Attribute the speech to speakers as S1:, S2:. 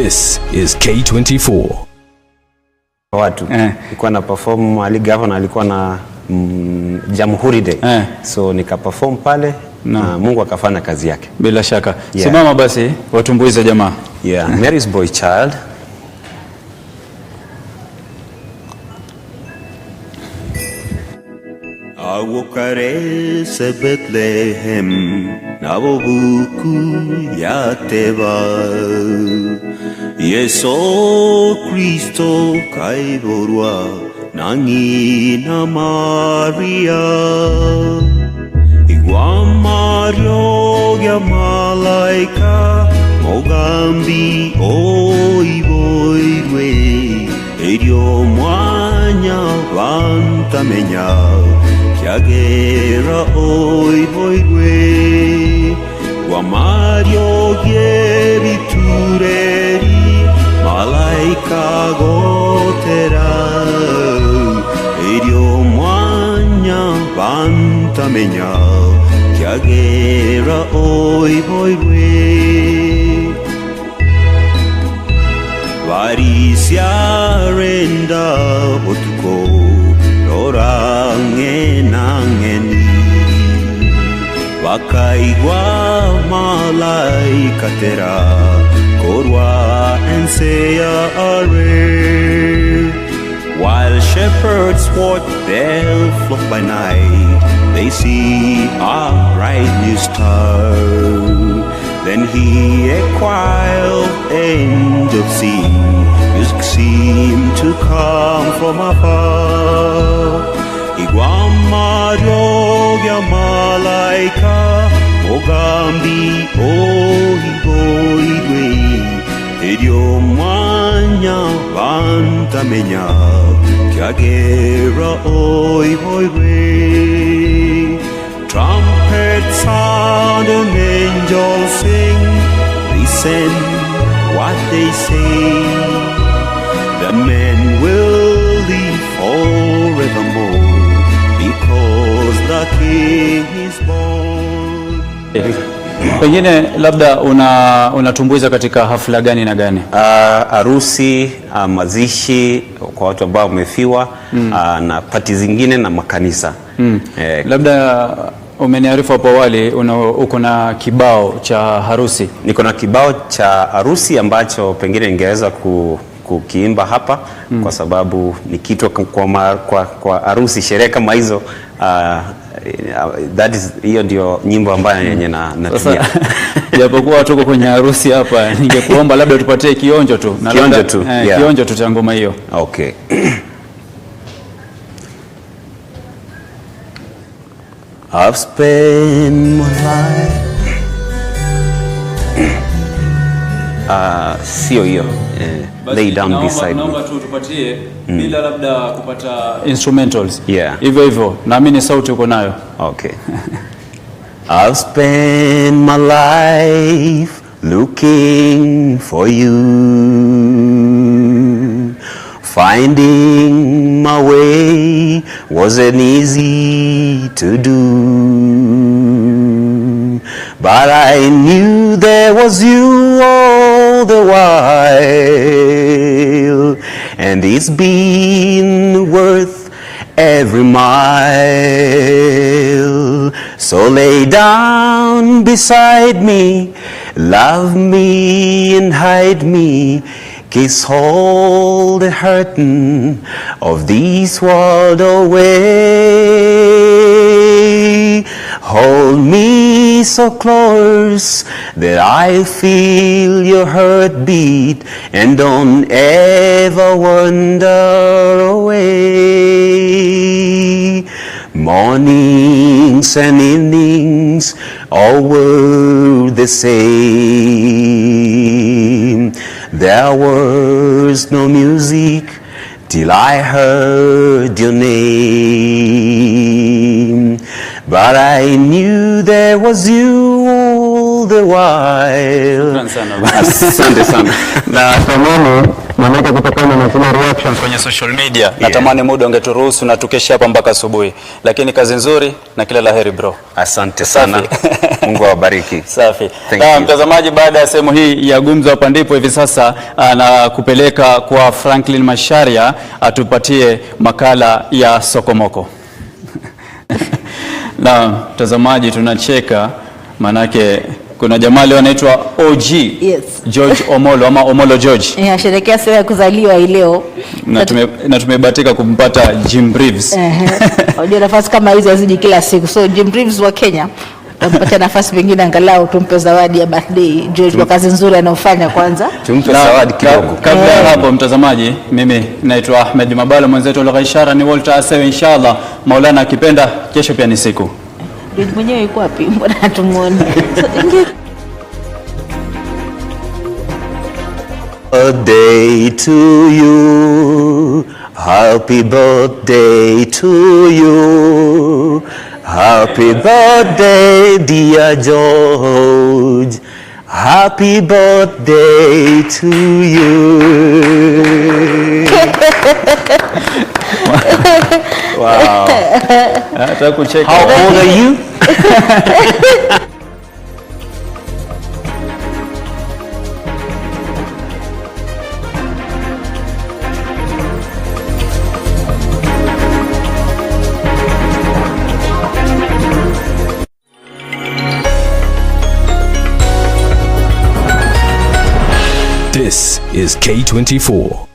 S1: This is K24.
S2: Watu nilikuwa na perform, Ali Governor alikuwa na Jamhuri Day, so nika perform pale na Mungu akafanya kazi yake
S3: bila shaka. Simama basi watumbuize jamaa.
S2: Mary's Boy Child.
S4: Awokare se Bethlehem nabobuku yateba Yeso Kristo kaiborwa nangi na Maria Igwa Mario ya malaika mogambi oiboirwe Edio mwanya vantamenya Kiagera oiboirwe Wa Mario geritureri malaika gotera Edio mwanya vantamenya Kiagera oiboirwe Varisiarenda botuko Rorange nangeni Wakaigwa malaika tera Korwa ensea are While shepherds walk their flock by night They see a bright new star Then he a choir of angels sing Music seemed to come from afar Igwa Mario ya malaika Mogambi oiboirwe Edio mwanya vantamenya Kiagera oiboirwe Trumpet sound and angels sing Listen what they say The men will live forevermore Because the King is born.
S3: Pengine labda unatumbuiza katika hafla gani na gani?
S2: Harusi, mazishi kwa watu ambao wamefiwa, na pati zingine na makanisa.
S3: Labda umeniarifu hapo awali uko na kibao cha harusi.
S2: Niko na kibao cha harusi ambacho pengine ningeweza kukiimba hapa kwa sababu ni kitu kwa harusi, sherehe kama hizo. Hiyo ndio nyimbo ambayo yenye natumia.
S3: Japokuwa tuko kwenye harusi hapa, ningekuomba labda tupatie kionjo tu.
S2: Kionjo tu.
S3: Kionjo tu cha ngoma hiyo.
S2: Okay. I've spent my life sio hiyo. Lay down beside me.
S3: Naomba tu tupatie bila labda kupata instrumentals.
S2: Hivyo
S3: hivyo. Naamini sauti uko nayo.
S2: Okay. I've spent my life looking for you, finding my way wasn't easy to do, but I knew there was you all the while, and it's been worth every mile. So lay down beside me, love me and hide me, kiss all the hurting of this world away. Hold me so close that I feel your heartbeat, and don't ever wander away. Mornings and evenings all were the same. There was no music till I heard your name, but I knew there was you all the while. Asante sana.
S3: Na tamani manake kutokana na kuna reactions kwenye social media, natamani muda ungeturuhusu na tukeshe hapa mpaka asubuhi, lakini kazi nzuri na kila laheri bro.
S2: Asante sana. Mungu awabariki.
S3: Safi. Na mtazamaji, baada ya sehemu hii ya gumzo hapa ndipo hivi sasa na kupeleka kwa Franklin Masharia atupatie makala ya Sokomoko. Na mtazamaji, tunacheka manake kuna jamaa leo anaitwa OG.
S5: Yes.
S3: George Omolo ama Omolo George.
S5: Anasherehekea siku ya kuzaliwa leo.
S3: Na tumebahatika kumpata Jim Reeves.
S5: Unajua nafasi kama hizi haziji kila siku. So Jim Reeves wa Kenya tumpata nafasi pengine angalau tumpe zawadi ya birthday George kwa kazi nzuri anayofanya kwanza.
S2: Tumpe zawadi kidogo.
S3: Kabla ya hapo mtazamaji, mimi naitwa Ahmed Mabalo, mwenzetu lugha ishara ni Walter Asewe. Inshallah Maulana akipenda kesho pia ni siku.
S5: George mwenyewe yuko wapi? Mbona hatumuoni?
S2: Birthday to you, happy birthday to you, happy birthday dear George, happy birthday to you. Wow. How old are you?
S1: This is K24.